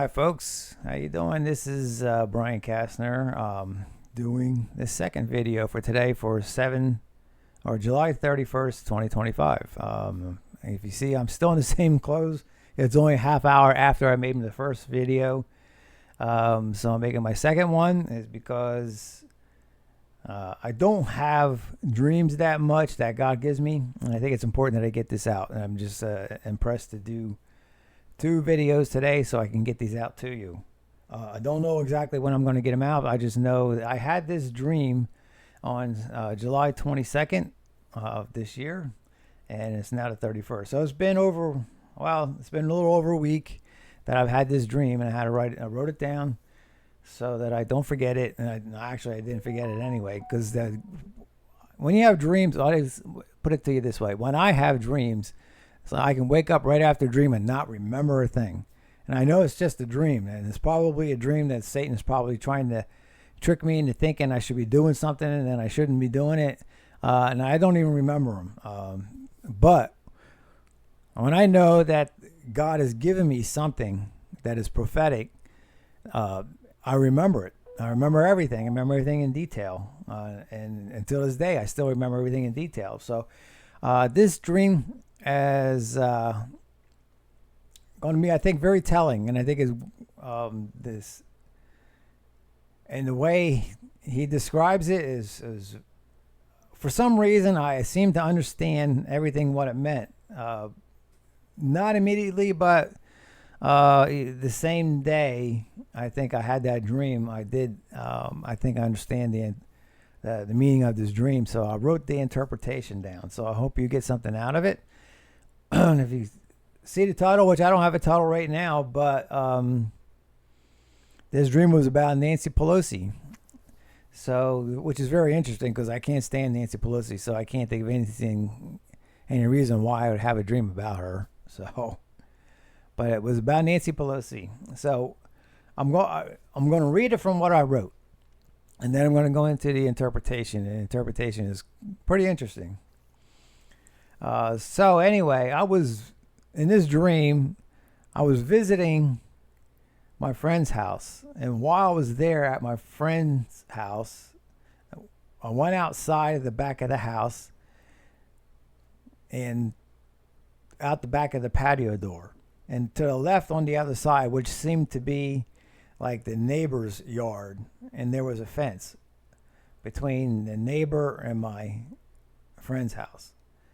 Hi folks, how you doing? This is Brian Kastner doing the second video for today for July 31st, 2025. If you see, I'm still in the same clothes. It's only a half hour after I made the first video. So I'm making my second one is because I don't have dreams that much that God gives me. And I think it's important that I get this out. And I'm just impressed to do 2 videos today so I can get these out to you. I don't know exactly when I'm going to get them out. I just know that I had this dream on July 22nd of this year, and it's now the 31st. So it's been it's been a little over a week that I've had this dream, and I wrote it down so that I don't forget it. And I didn't forget it anyway, because when you have dreams, I'll just put it to you this way. When I have dreams, so I can wake up right after a dream and not remember a thing. And I know it's just a dream, and it's probably a dream that Satan's probably trying to trick me into thinking I should be doing something and then I shouldn't be doing it. And I don't even remember them. But when I know that God has given me something that is prophetic, I remember it. I remember everything. I remember everything in detail. And until this day, I still remember everything in detail. So this dream is going to be, I think, very telling, and I think is this, and the way he describes it is for some reason I seem to understand everything what it meant. Not immediately, but the same day I think I had that dream, I did. I think I understand the meaning of this dream, so I wrote the interpretation down. So I hope you get something out of it. If you see the title, which I don't have a title right now, but this dream was about Nancy Pelosi. So, which is very interesting because I can't stand Nancy Pelosi, so I can't think of any reason why I would have a dream about her. So, but it was about Nancy Pelosi. So, I'm going to read it from what I wrote, and then I'm going to go into the interpretation. The interpretation is pretty interesting. So anyway, I was in this dream, I was visiting my friend's house. And while I was there at my friend's house, I went outside of the back of the house and out the back of the patio door. And to the left on the other side, which seemed to be like the neighbor's yard, and there was a fence between the neighbor and my friend's house.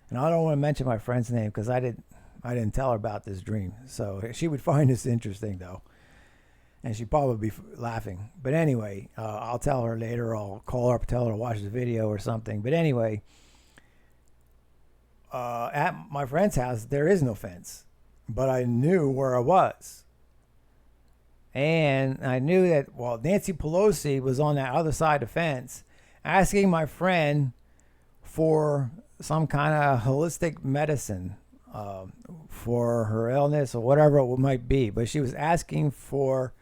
And I don't want to mention my friend's name because I didn't tell her about this dream. So she would find this interesting, though. And she'd probably be laughing. But anyway, I'll tell her later. I'll call her up, tell her to watch the video or something. But anyway, at my friend's house, there is no fence. But I knew where I was. And I knew that, Nancy Pelosi was on that other side of the fence asking my friend for some kind of holistic medicine for her illness or whatever it might be. But she was asking for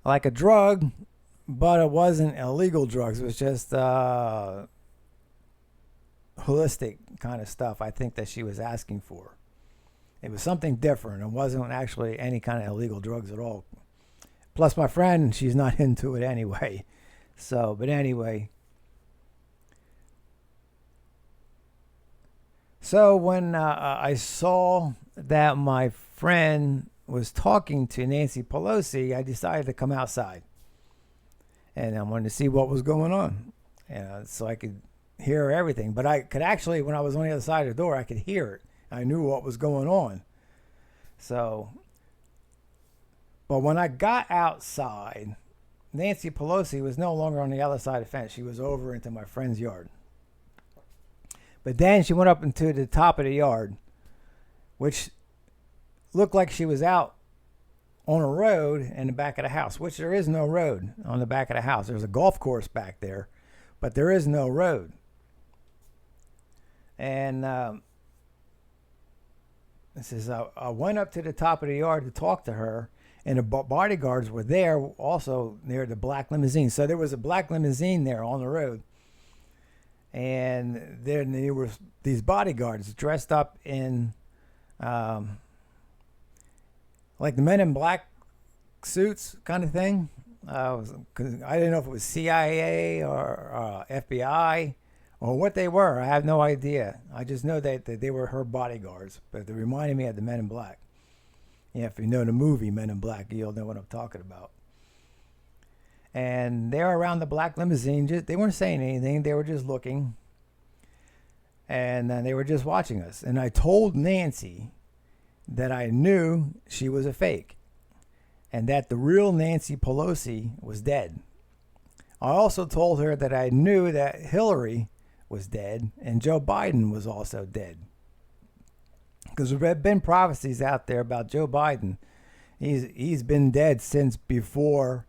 like a drug, but it wasn't illegal drugs. It was just holistic kind of stuff, I think, that she was asking for. It was something different. It wasn't actually any kind of illegal drugs at all. Plus my friend, she's not into it anyway. So, but anyway. So when I saw that my friend was talking to Nancy Pelosi, I decided to come outside. And I wanted to see what was going on. So I could hear everything. But I could actually, when I was on the other side of the door, I could hear it. I knew what was going on. So, but when I got outside, Nancy Pelosi was no longer on the other side of the fence. She was over into my friend's yard. But then she went up into the top of the yard, which looked like she was out on a road in the back of the house, which there is no road on the back of the house. There's a golf course back there, but there is no road. And it says I went up to the top of the yard to talk to her, and the bodyguards were there also near the black limousine. So there was a black limousine there on the road. And then there were these bodyguards dressed up in like the Men in Black suits kind of thing. 'Cause I didn't know if it was CIA or FBI or what they were. I have no idea. I just know that they were her bodyguards, but they reminded me of the Men in Black. Yeah, if you know the movie Men in Black, you'll know what I'm talking about. And they were around the black limousine. They weren't saying anything. They were just looking. And then they were just watching us. And I told Nancy that I knew she was a fake and that the real Nancy Pelosi was dead. I also told her that I knew that Hillary was dead and Joe Biden was also dead. Because there have been prophecies out there about Joe Biden. He's been dead since before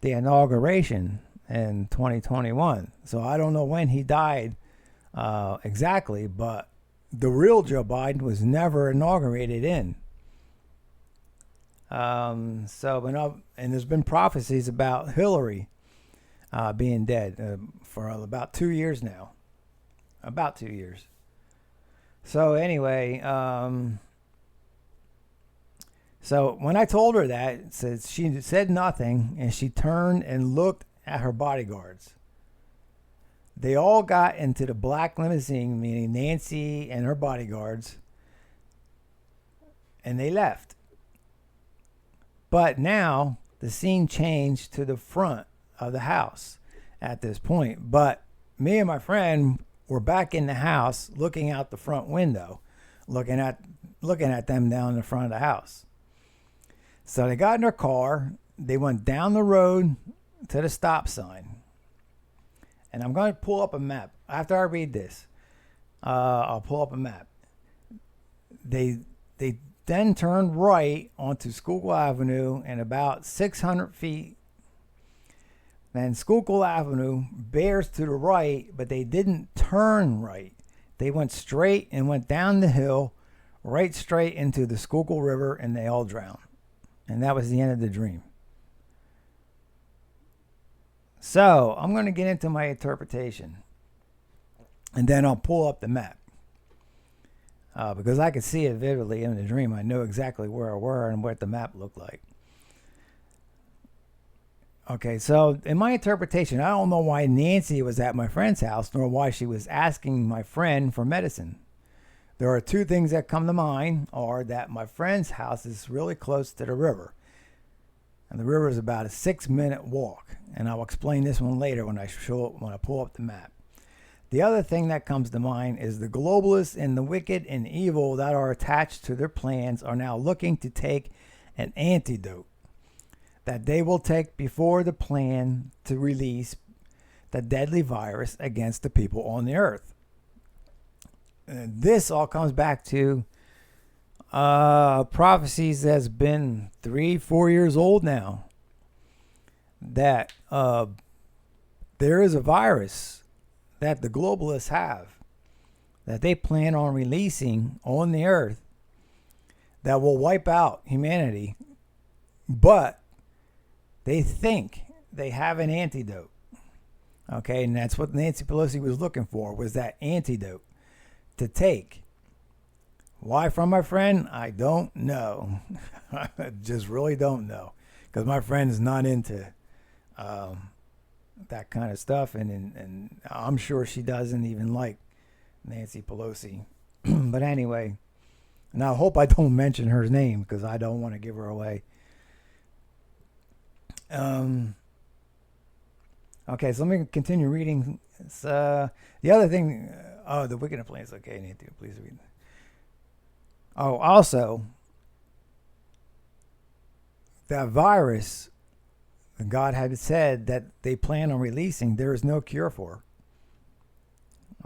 the inauguration in 2021. So I don't know when he died exactly, but the real Joe Biden was never inaugurated in. And there's been prophecies about Hillary being dead for about 2 years now. About 2 years. So anyway, so when I told her that, she said nothing, and she turned and looked at her bodyguards. They all got into the black limousine, meaning Nancy and her bodyguards, and they left. But now the scene changed to the front of the house at this point. But me and my friend were back in the house looking out the front window, looking at them down in the front of the house. So they got in their car, they went down the road to the stop sign. And I'm going to pull up a map. After I read this, I'll pull up a map. They then turned right onto Schuylkill Avenue, and about 600 feet. Then Schuylkill Avenue bears to the right, but they didn't turn right. They went straight and went down the hill, right straight into the Schuylkill River, and they all drowned. And that was the end of the dream. So I'm going to get into my interpretation, and then I'll pull up the map. Because I could see it vividly in the dream. I know exactly where I were and what the map looked like. Okay, so in my interpretation, I don't know why Nancy was at my friend's house, nor why she was asking my friend for medicine. There are two things that come to mind, are that my friend's house is really close to the river. And the river is about a 6-minute walk. And I'll explain this one later when I pull up the map. The other thing that comes to mind is the globalists and the wicked and evil that are attached to their plans are now looking to take an antidote that they will take before the plan to release the deadly virus against the people on the earth. And this all comes back to prophecies that's been 3-4 years old now, that there is a virus that the globalists have, that they plan on releasing on the earth, that will wipe out humanity, but they think they have an antidote. Okay, and that's what Nancy Pelosi was looking for, was that antidote to take. Why from my friend? I don't know. I just really don't know, because my friend is not into that kind of stuff, and I'm sure she doesn't even like Nancy Pelosi. But anyway, and I hope I don't mention her name because I don't want to give her away. Okay, so let me continue reading. The other thing, the wicked plans. Okay, Nancy, please read. Oh, also, that virus God had said that they plan on releasing, there is no cure for.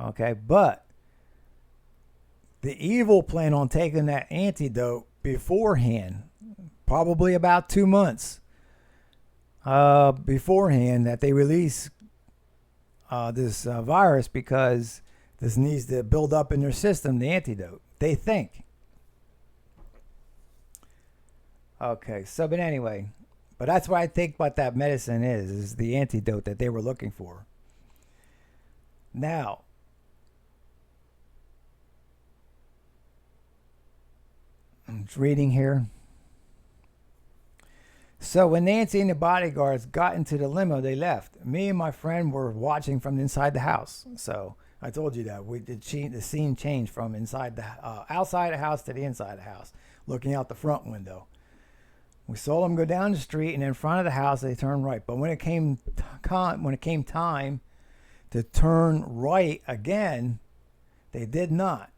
Okay, but the evil plan on taking that antidote beforehand, probably about 2 months beforehand, that they release this virus, because this needs to build up in their system, the antidote, they think. Okay, so but anyway, but that's what I think what that medicine is the antidote that they were looking for. Now, I'm just reading here. So when Nancy and the bodyguards got into the limo, they left. Me and my friend were watching from inside the house. So I told you that the scene changed from inside the outside the house to the inside the house, looking out the front window. We saw them go down the street, and in front of the house they turned right. But when it came time to turn right again, they did not.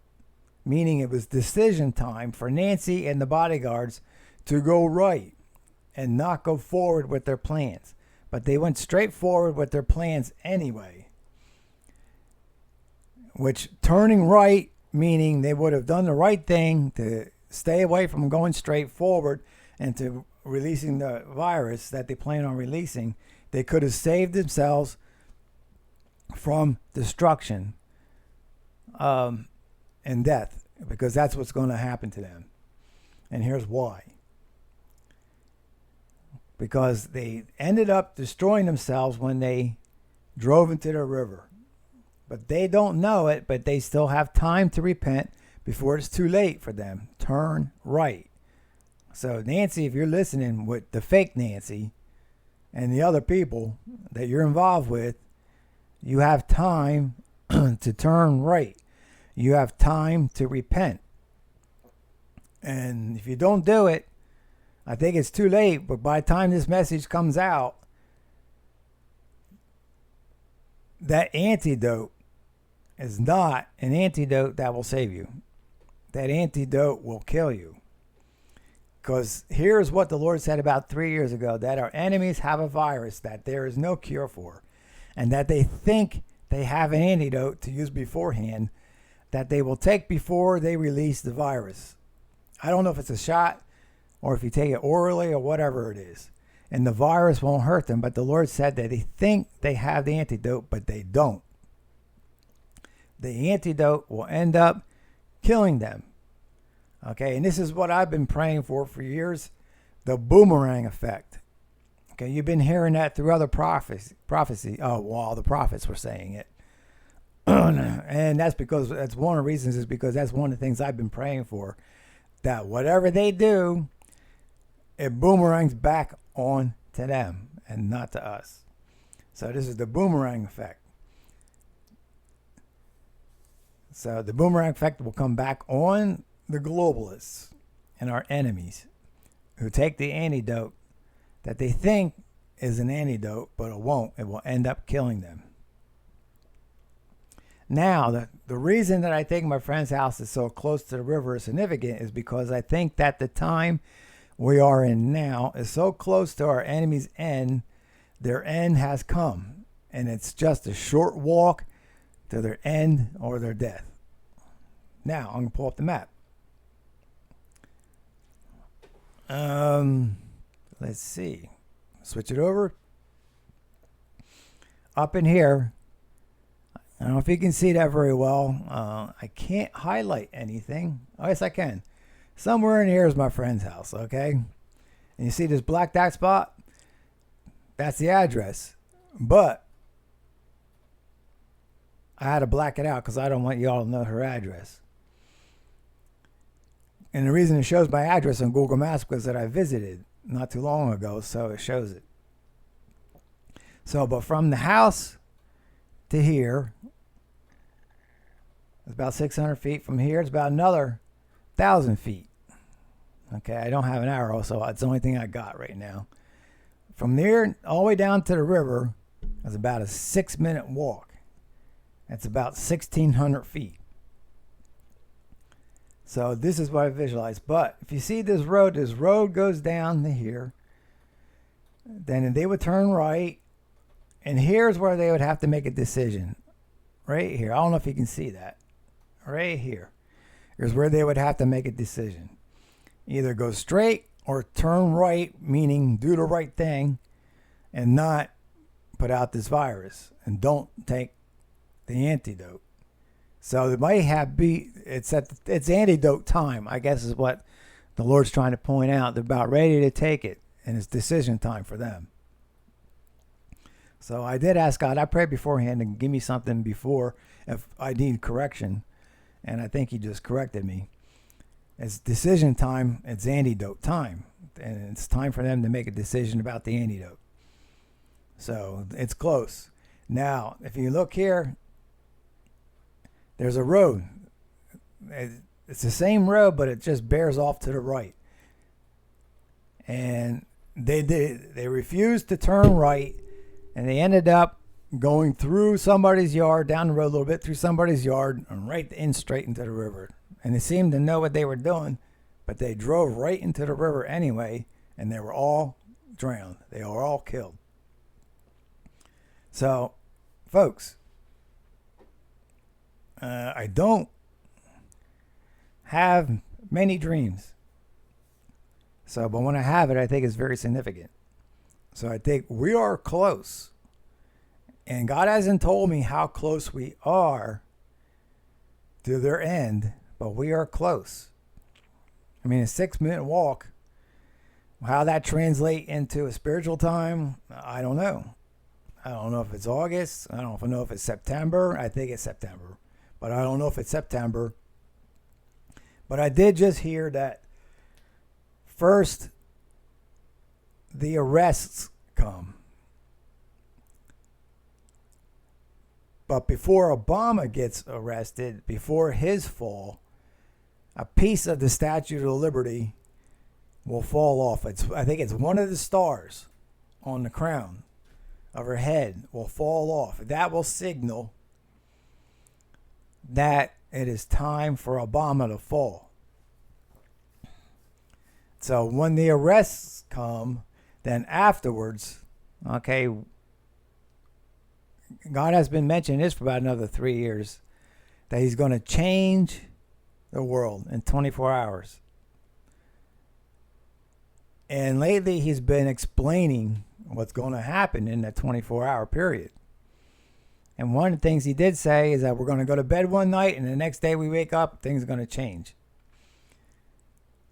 Meaning it was decision time for Nancy and the bodyguards to go right and not go forward with their plans. But they went straight forward with their plans anyway. Which turning right, meaning they would have done the right thing to stay away from going straight forward and to releasing the virus that they plan on releasing. They could have saved themselves from destruction and death, because that's what's going to happen to them. And here's why. Because they ended up destroying themselves when they drove into the river. But they don't know it, but they still have time to repent before it's too late for them. Turn right. So Nancy, if you're listening with the fake Nancy and the other people that you're involved with, you have time to turn right. You have time to repent. And if you don't do it, I think it's too late. But by the time this message comes out, that antidote is not an antidote that will save you. That antidote will kill you. Because here's what the Lord said about 3 years ago, that our enemies have a virus that there is no cure for, and that they think they have an antidote to use beforehand that they will take before they release the virus. I don't know if it's a shot or if you take it orally or whatever it is. And the virus won't hurt them, but the Lord said that they think they have the antidote, but they don't. The antidote will end up killing them. Okay, and this is what I've been praying for years, the boomerang effect. Okay, you've been hearing that through other prophecy. Oh, well, the prophets were saying it. And that's because, that's one of the reasons, is because that's one of the things I've been praying for. That whatever they do, it boomerangs back on to them and not to us. So this is the boomerang effect. So the boomerang effect will come back on the globalists and our enemies who take the antidote that they think is an antidote, but it won't. It will end up killing them. Now, the reason that I think my friend's house is so close to the river is significant is because I think that the time we are in now is so close to our enemy's end. Their end has come, and it's just a short walk to their end or their death. Now, I'm going to pull up the map. Let's see. Switch it over. Up in here, I don't know if you can see that very well. I can't highlight anything. Oh, yes, I can. Somewhere in here is my friend's house, okay? And you see this black dot spot? That's the address. But I had to black it out because I don't want y'all to know her address. And the reason it shows my address on Google Maps because that I visited not too long ago, so it shows it. So, but from the house to here, it's about 600 feet. From here, it's about another 1,000 feet. Okay, I don't have an arrow, so it's the only thing I got right now. From there, all the way down to the river, is about a 6-minute walk. That's about 1,600 feet. So this is what I visualize. But if you see this road goes down to here. Then they would turn right. And here's where they would have to make a decision. Right here. I don't know if you can see that. Right here. Here's where they would have to make a decision. Either go straight or turn right, meaning do the right thing and not put out this virus. And don't take the antidote. So it might it's antidote time, I guess is what the Lord's trying to point out. They're about ready to take it, and it's decision time for them. So I did ask God, I prayed beforehand to give me something before if I need correction, and I think he just corrected me. It's decision time, it's antidote time, and it's time for them to make a decision about the antidote. So it's close. Now, if you look here, there's a road. It's the same road, but it just bears off to the right. And they refused to turn right, and they ended up going through somebody's yard, down the road a little bit, through somebody's yard, and right in straight into the river. And they seemed to know what they were doing, but they drove right into the river anyway, and they were all drowned. They were all killed. So, folks, I don't have many dreams. So, but when I have it, I think it's very significant. So I think we are close. And God hasn't told me how close we are to their end, but we are close. I mean, a 6-minute walk, how that translate into a spiritual time, I don't know. I don't know if it's August. I don't know if it's September. I think it's September. But I don't know if it's September. But I did just hear that first the arrests come. But before Obama gets arrested, before his fall, a piece of the Statue of Liberty will fall off. I think it's one of the stars on the crown of her head will fall off. That will signal that it is time for Obama to fall. So when the arrests come, then afterwards, okay, God has been mentioning this for about another 3 years, that he's going to change the world in 24 hours. And lately he's been explaining what's going to happen in that 24-hour period. And one of the things he did say is that we're going to go to bed one night and the next day we wake up, things are going to change.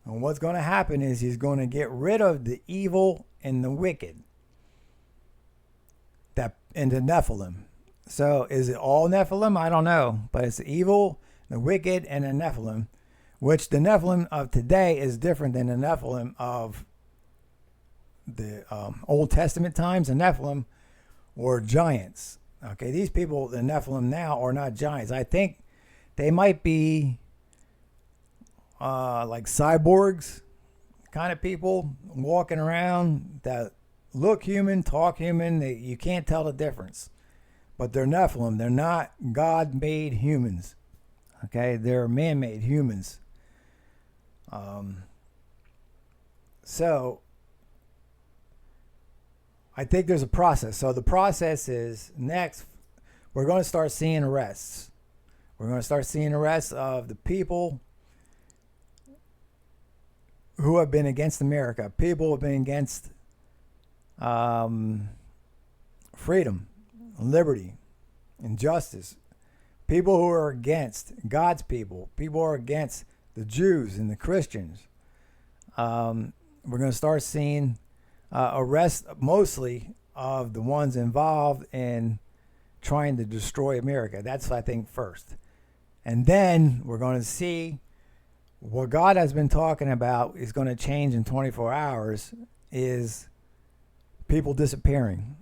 And what's going to happen is he's going to get rid of the evil and the wicked and the Nephilim. So is it all Nephilim? I don't know. But it's the evil, the wicked, and the Nephilim, which the Nephilim of today is different than the Nephilim of the Old Testament times. The Nephilim were giants. Okay, these people, the Nephilim now, are not giants. I think they might be like cyborgs kind of people walking around that look human, talk human. You can't tell the difference. But they're Nephilim. They're not God-made humans. Okay, they're man-made humans. So I think there's a process. So the process is next, we're going to start seeing arrests. We're going to start seeing arrests of the people who have been against America. People who have been against freedom, liberty, and justice. People who are against God's people. People who are against the Jews and the Christians. We're going to start seeing arrests mostly of the ones involved in trying to destroy America. That's, I think, first. And then we're going to see what God has been talking about is going to change in 24 hours is people disappearing.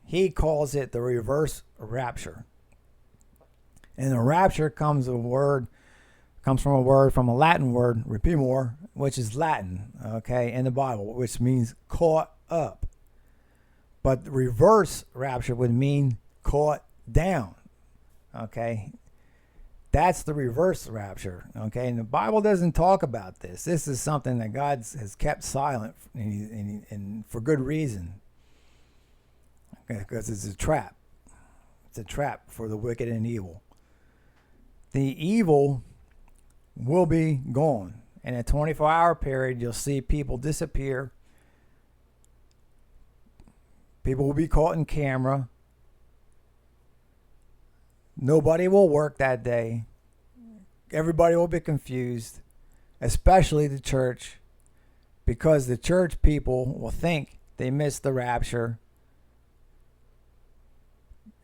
He calls it the reverse rapture. And the rapture comes from a word from a Latin word, rapimur, which is Latin, okay, in the Bible, which means caught up. But the reverse rapture would mean caught down, okay. That's the reverse rapture, okay? And the Bible doesn't talk about this. This is something that God has kept silent, and for good reason, okay, because it's a trap. It's a trap for the wicked and evil. The evil will be gone. In a 24-hour period, you'll see people disappear. People will be caught in camera. Nobody will work that day. Everybody will be confused, especially the church, because the church people will think they missed the rapture,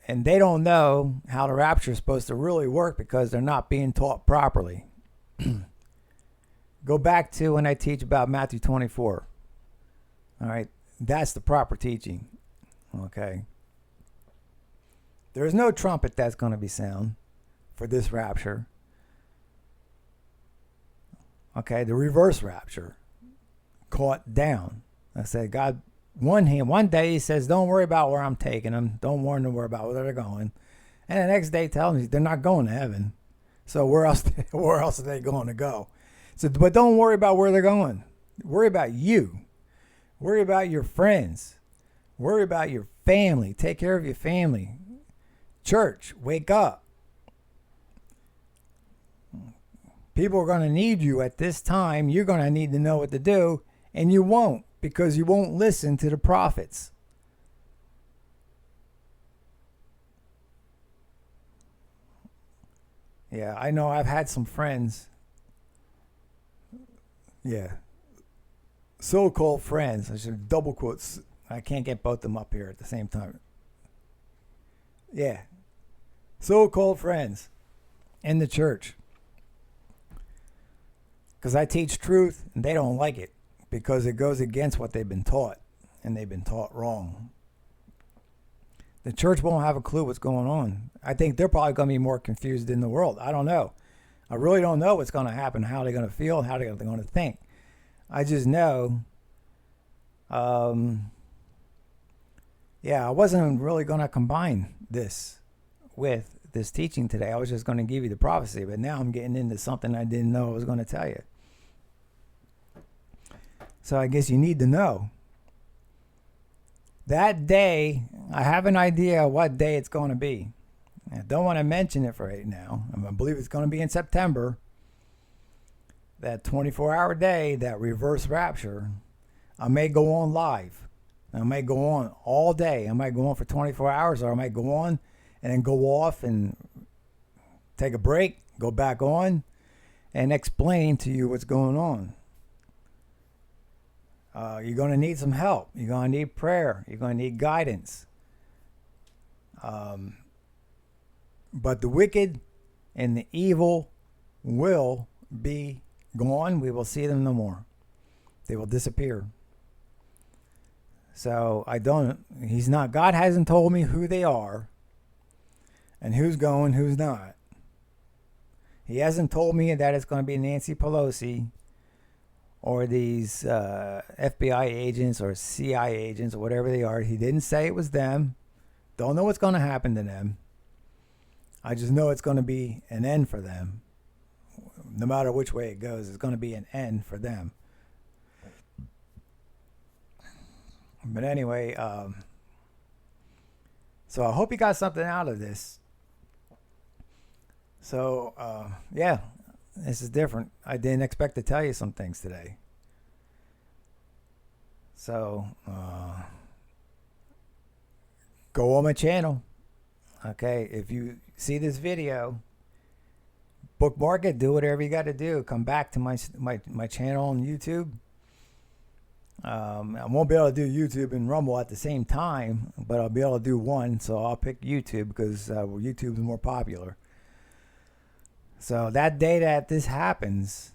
and they don't know how the rapture is supposed to really work because they're not being taught properly. Go back to when I teach about Matthew 24. All right, that's the proper teaching. Okay. There's no trumpet that's going to be sound for this rapture. Okay, the reverse rapture, caught down. I said, God, one day he says, don't worry about where I'm taking them. Don't worry about where they're going. And the next day tells me they're not going to heaven. So where else are they going to go? So, but don't worry about where they're going. Worry about you. Worry about your friends. Worry about your family. Take care of your family. Church, wake up. People are going to need you at this time. You're going to need to know what to do, and you won't, because you won't listen to the prophets. Yeah, I know I've had some friends. Yeah. So-called friends. I should double quotes. I can't get both of them up here at the same time. Yeah. So-called friends in the church. Because I teach truth and they don't like it because it goes against what they've been taught, and they've been taught wrong. The church won't have a clue what's going on. I think they're probably going to be more confused than the world. I don't know. I really don't know what's going to happen, how they're going to feel, how they're going to think. I just know, I wasn't really going to combine this with this teaching today. I was just going to give you the prophecy, but now I'm getting into something I didn't know I was going to tell you. So I guess you need to know. That day, I have an idea what day it's going to be. I don't want to mention it for right now. I believe it's going to be in September. That 24-hour day, that reverse rapture, I may go on live. I may go on all day. I might go on for 24 hours, or I might go on and then go off and take a break, go back on, and explain to you what's going on. You're going to need some help. You're going to need prayer. You're going to need guidance. But the wicked and the evil will be gone. We will see them no more. They will disappear. So God hasn't told me who they are and who's going, who's not. He hasn't told me that it's going to be Nancy Pelosi or these FBI agents or CIA agents or whatever they are. He didn't say it was them. Don't know what's going to happen to them. I just know it's going to be an end for them. No matter which way it goes, it's going to be an end for them. But anyway, so I hope you got something out of this. So, this is different. I didn't expect to tell you some things today. So, go on my channel. Okay, if you see this video, bookmark it, do whatever you got to do. Come back to my channel on YouTube. I won't be able to do YouTube and Rumble at the same time, but I'll be able to do one. So I'll pick YouTube because YouTube is more popular. So that day that this happens,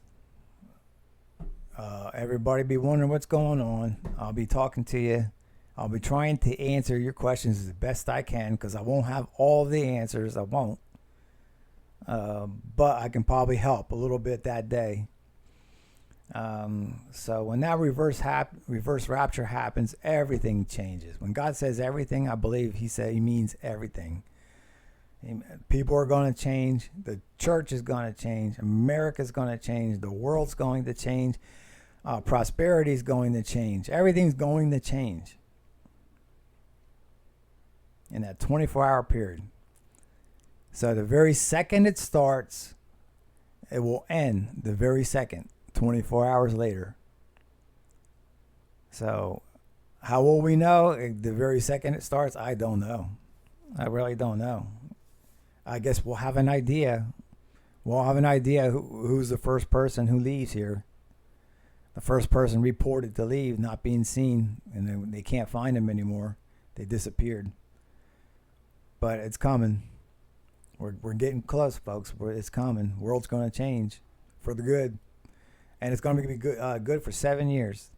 everybody be wondering what's going on. I'll be talking to you. I'll be trying to answer your questions as best I can because I won't have all the answers. I won't. But I can probably help a little bit that day. So when that reverse rapture happens, everything changes. When God says everything, I believe he means everything. People are going to change. The church is going to change. America's going to change. The world's going to change. Prosperity is going to change. Everything's going to change in that 24-hour period. So the very second it starts, it will end the very second, 24 hours later. So how will we know the very second it starts? I don't know. I really don't know. I guess we'll have an idea. We'll have an idea who's the first person who leaves here. The first person reported to leave, not being seen, and they can't find him anymore. They disappeared. But it's coming. We're getting close, folks. It's coming. The world's going to change for the good, and it's going to be good for 7 years.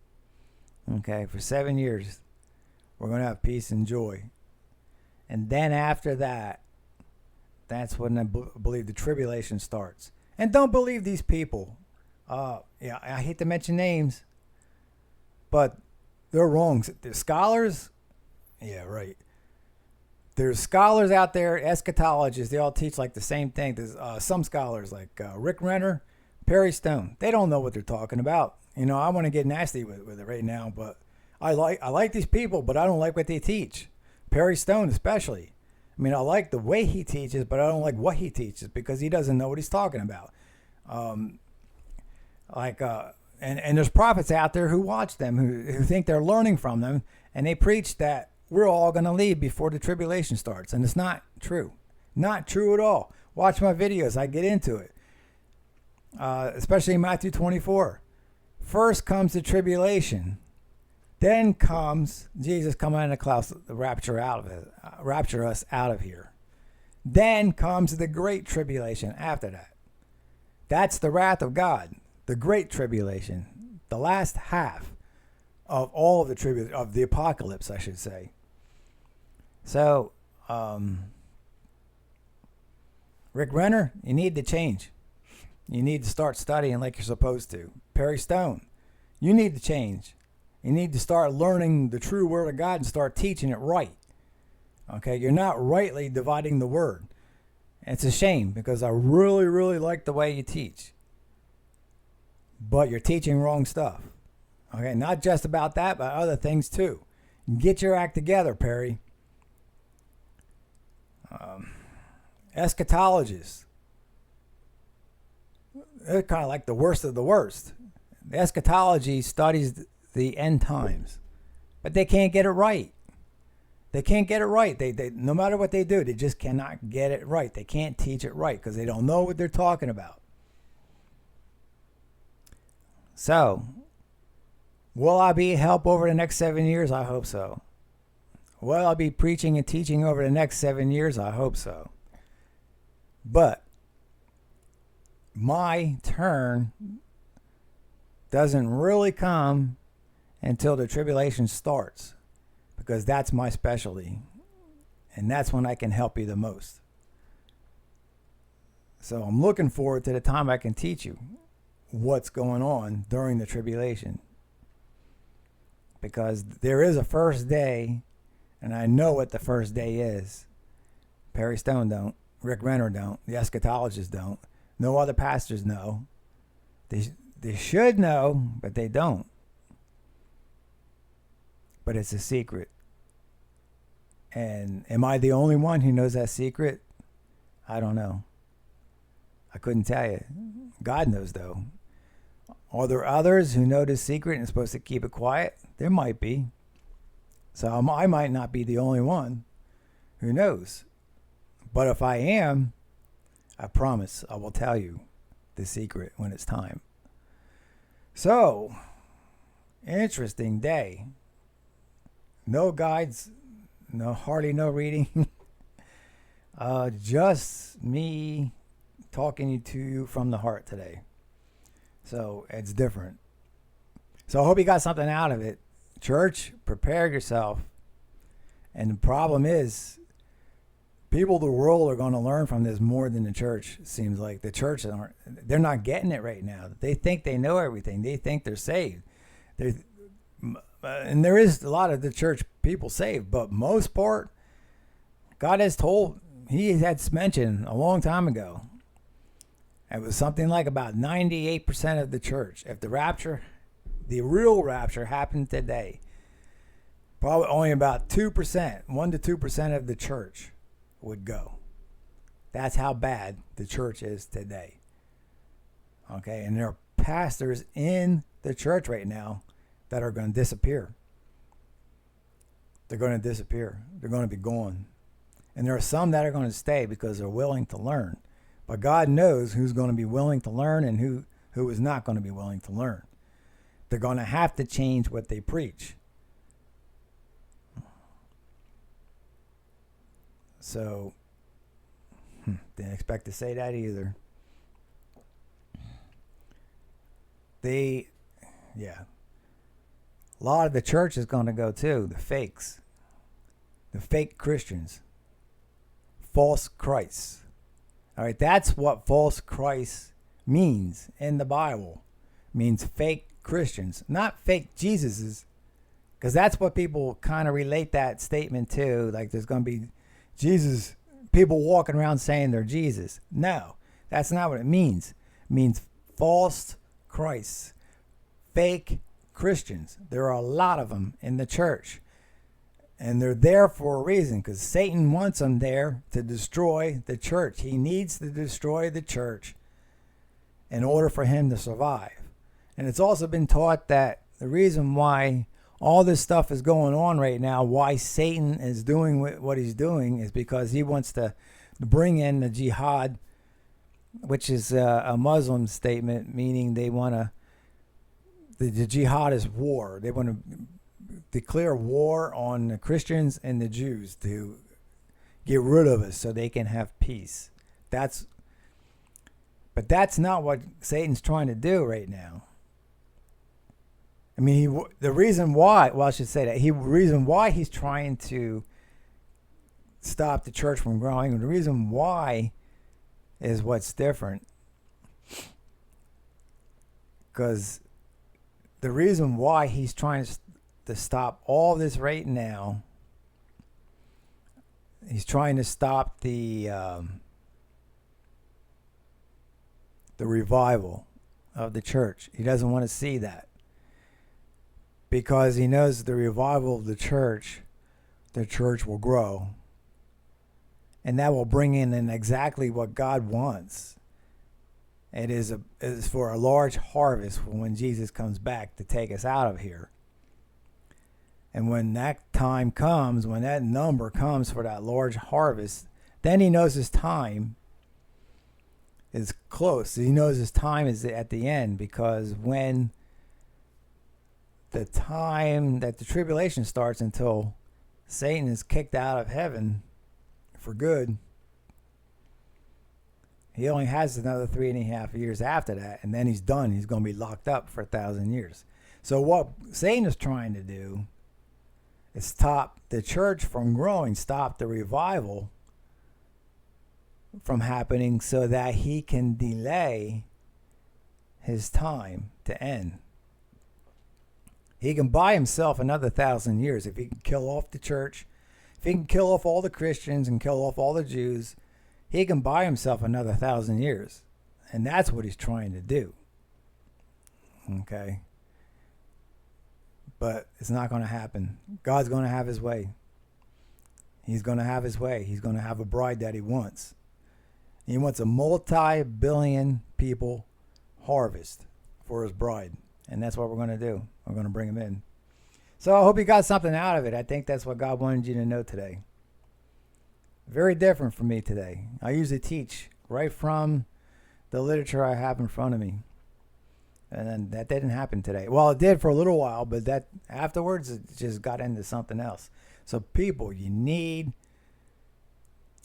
Okay, for 7 years, we're going to have peace and joy. And then after that, that's when I believe the tribulation starts. And don't believe these people. Yeah, I hate to mention names, but they're wrong. The scholars, yeah, right. There's scholars out there, eschatologists. They all teach like the same thing. There's some scholars like Rick Renner, Perry Stone. They don't know what they're talking about. You know, I want to get nasty with it right now, but I like these people, but I don't like what they teach. Perry Stone especially. I mean, I like the way he teaches, but I don't like what he teaches because he doesn't know what he's talking about. And there's prophets out there who watch them, who think they're learning from them, and they preach that we're all going to leave before the tribulation starts. And it's not true. Not true at all. Watch my videos. I get into it. Especially in Matthew 24. First comes the tribulation. Then comes Jesus coming in the clouds, rapture us out of here. Then comes the great tribulation after that. That's the wrath of God. The great tribulation. The last half of all of the of the apocalypse, I should say. So, Rick Renner, you need to change. You need to start studying like you're supposed to. Perry Stone, you need to change. You need to start learning the true word of God and start teaching it right. Okay, you're not rightly dividing the word. It's a shame because I really, really like the way you teach. But you're teaching wrong stuff. Okay, not just about that, but other things too. Get your act together, Perry. Eschatologists. They're kind of like the worst of the worst. The eschatology studies the end times, but they can't get it right. They can't get it right. They no matter what they do, they just cannot get it right. They can't teach it right because they don't know what they're talking about. So, will I be help over the next 7 years? I hope so. Will I be preaching and teaching over the next 7 years? I hope so. But my turn doesn't really come until the tribulation starts, because that's my specialty, and that's when I can help you the most. So I'm looking forward to the time I can teach you what's going on during the tribulation, because there is a first day, and I know what the first day is. Perry Stone don't. Rick Renner don't. The eschatologists don't. No other pastors know. They should know, but they don't. But it's a secret. And am I the only one who knows that secret? I don't know. I couldn't tell you. God knows, though. Are there others who know this secret and are supposed to keep it quiet? There might be. So I might not be the only one. Who knows? But if I am, I promise I will tell you the secret when it's time. So, interesting day. No guides, hardly no reading. Just me talking to you from the heart today. So it's different. So I hope you got something out of it. Church, prepare yourself. And the problem is, people of the world are going to learn from this more than the church. It seems like the church they're not getting it right now. They think they know everything. They think they're saved. And there is a lot of the church people saved, but most part, God has told, he had mentioned a long time ago, it was something like about 98% of the church. If the rapture, the real rapture happened today, probably only about 2%, 1 to 2% of the church would go. That's how bad the church is today. Okay, and there are pastors in the church right now that are going to disappear. They're going to disappear. They're going to be gone. And there are some that are going to stay because they're willing to learn. But God knows who's going to be willing to learn and who is not going to be willing to learn. They're going to have to change what they preach. So, didn't expect to say that either. A lot of the church is going to go too. The fakes. The fake Christians. False Christs. All right, that's what false Christ means in the Bible. It means fake Christians, not fake Jesuses, because that's what people kind of relate that statement to. Like there's going to be Jesus, people walking around saying they're Jesus. No, that's not what it means. It means false Christs, fake Christians. There are a lot of them in the church. And they're there for a reason, because Satan wants them there to destroy the church. He needs to destroy the church in order for him to survive. And it's also been taught that the reason why all this stuff is going on right now, why Satan is doing what he's doing, is because he wants to bring in the jihad, which is a Muslim statement, meaning they want to, the jihad is war. They want to declare war on the Christians and the Jews to get rid of us so they can have peace. But that's not what Satan's trying to do right now. I mean, the reason why, well, I should say that, the reason why he's trying to stop the church from growing, and the reason why is what's different. Because the reason why he's trying to stop all this right now, he's trying to stop the revival of the church. He doesn't want to see that, because he knows the revival of the church will grow, and that will bring in exactly what God wants. It is for a large harvest when Jesus comes back to take us out of here. And when that time comes, when that number comes for that large harvest, then he knows his time is close. He knows his time is at the end, because when the time that the tribulation starts until Satan is kicked out of heaven for good, he only has another 3.5 years after that, and then he's done. He's going to be locked up for 1,000 years. So what Satan is trying to do is stop the church from growing, stop the revival from happening, so that he can delay his time to end. He can buy himself another 1,000 years if he can kill off the church, if he can kill off all the Christians and kill off all the Jews. He can buy himself another 1,000 years, and that's what he's trying to do. Okay. But it's not going to happen. God's going to have his way. He's going to have his way. He's going to have a bride that he wants. He wants a multi-billion people harvest for his bride. And that's what we're going to do. We're going to bring him in. So I hope you got something out of it. I think that's what God wanted you to know today. Very different from me today. I usually teach right from the literature I have in front of me. And then that didn't happen today. Well, it did for a little while, but that afterwards it just got into something else. So people, you need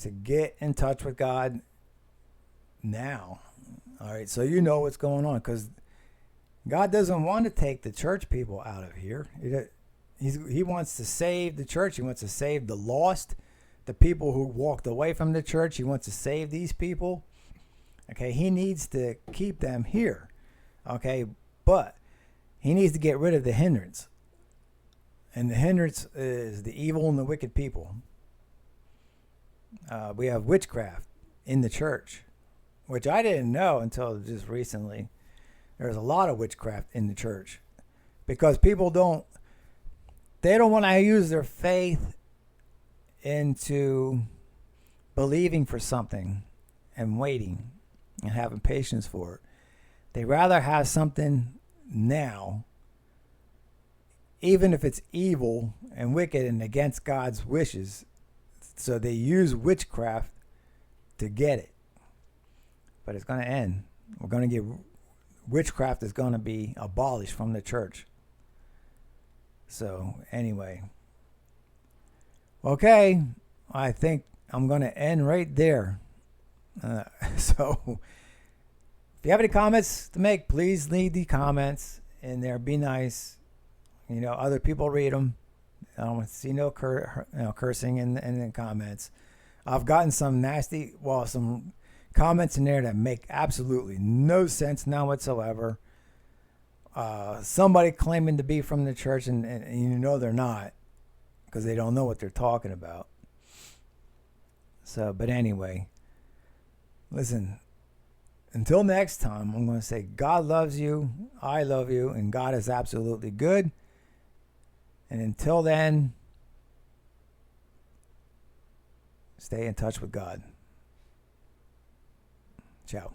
to get in touch with God now. All right, so you know what's going on, because God doesn't want to take the church people out of here. He wants to save the church. He wants to save the lost, the people who walked away from the church. He wants to save these people. Okay, he needs to keep them here. Okay, but he needs to get rid of the hindrance. And the hindrance is the evil and the wicked people. We have witchcraft in the church, which I didn't know until just recently. There's a lot of witchcraft in the church, because people don't want to use their faith into believing for something and waiting and having patience for it. They rather have something now, even if it's evil and wicked and against God's wishes. So they use witchcraft to get it. But it's going to end. We're going to get, witchcraft is going to be abolished from the church. So anyway. Okay, I think I'm going to end right there. So if you have any comments to make, please leave the comments in there. Be nice. Other people read them. I don't see no cursing in the comments. I've gotten some some comments in there that make absolutely no sense, none whatsoever. Somebody claiming to be from the church, and they're not, because they don't know what they're talking about. So, but anyway, listen, until next time, I'm going to say God loves you, I love you, and God is absolutely good. And until then, stay in touch with God. Ciao.